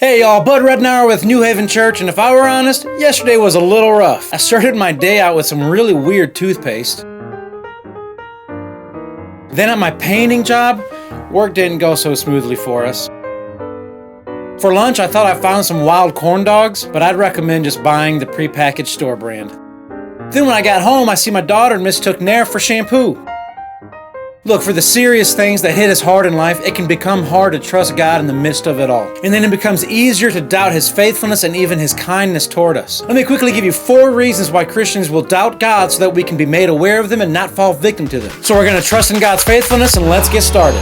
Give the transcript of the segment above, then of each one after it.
Hey y'all, Bud Rednauer with New Haven Church, and if I were honest, yesterday was a little rough. I started my day out with some really weird toothpaste. Then at my painting job, work didn't go so smoothly for us. For lunch, I thought I found some wild corn dogs, but I'd recommend just buying the prepackaged store brand. Then when I got home, I see my daughter mistook Nair for shampoo. Look, for the serious things that hit us hard in life, it can become hard to trust God in the midst of it all. And then it becomes easier to doubt His faithfulness and even His kindness toward us. Let me quickly give you 4 reasons why Christians will doubt God so that we can be made aware of them and not fall victim to them. So we're going to trust in God's faithfulness, and let's get started.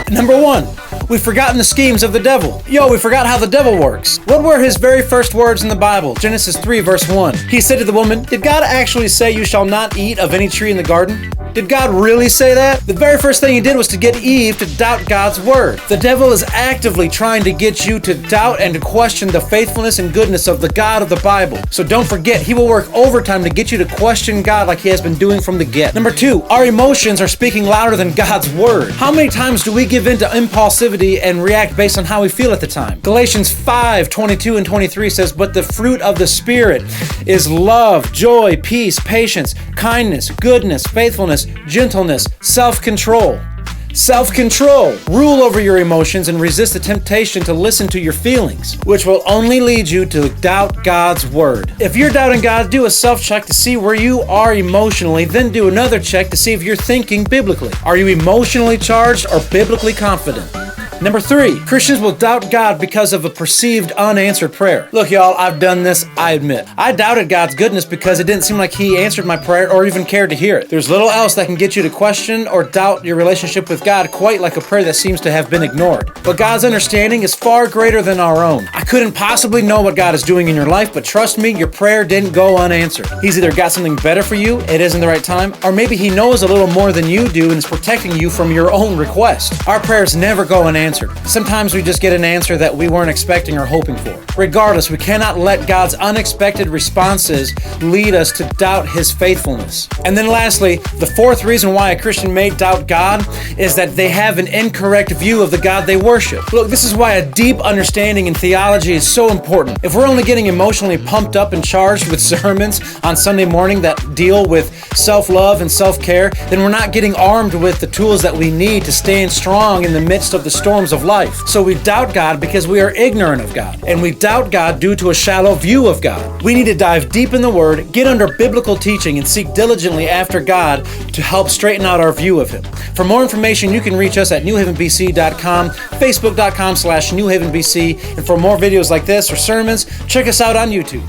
Number 1. We've forgotten the schemes of the devil. We forgot how the devil works. What were his very first words in the Bible? Genesis 3 verse 1. He said to the woman, "Did God actually say you shall not eat of any tree in the garden?" Did God really say that? The very first thing he did was to get Eve to doubt God's word. The devil is actively trying to get you to doubt and to question the faithfulness and goodness of the God of the Bible. So don't forget, he will work overtime to get you to question God like he has been doing from the get. Number 2, our emotions are speaking louder than God's word. How many times do we give in to impulsivity and react based on how we feel at the time? Galatians 5:22 and 23 says, "But the fruit of the Spirit is love, joy, peace, patience, kindness, goodness, faithfulness, gentleness, self-control." Self-control. Rule over your emotions and resist the temptation to listen to your feelings, which will only lead you to doubt God's word. If you're doubting God, do a self-check to see where you are emotionally, then do another check to see if you're thinking biblically. Are you emotionally charged or biblically confident? Number 3, Christians will doubt God because of a perceived unanswered prayer. Look, y'all, I've done this, I admit. I doubted God's goodness because it didn't seem like He answered my prayer or even cared to hear it. There's little else that can get you to question or doubt your relationship with God quite like a prayer that seems to have been ignored. But God's understanding is far greater than our own. I couldn't possibly know what God is doing in your life, but trust me, your prayer didn't go unanswered. He's either got something better for you, it isn't the right time, or maybe He knows a little more than you do and is protecting you from your own request. Our prayers never go unanswered. Sometimes we just get an answer that we weren't expecting or hoping for. Regardless, we cannot let God's unexpected responses lead us to doubt His faithfulness. And then lastly, the 4th reason why a Christian may doubt God is that they have an incorrect view of the God they worship. Look, this is why a deep understanding in theology is so important. If we're only getting emotionally pumped up and charged with sermons on Sunday morning that deal with self-love and self-care, then we're not getting armed with the tools that we need to stand strong in the midst of the storms of life. So we doubt God because we are ignorant of God, and we doubt God due to a shallow view of God. We need to dive deep in the Word, get under biblical teaching, and seek diligently after God to help straighten out our view of Him. For more information, you can reach us at newhavenbc.com, facebook.com/newhavenbc, and for more videos like this or sermons, check us out on YouTube.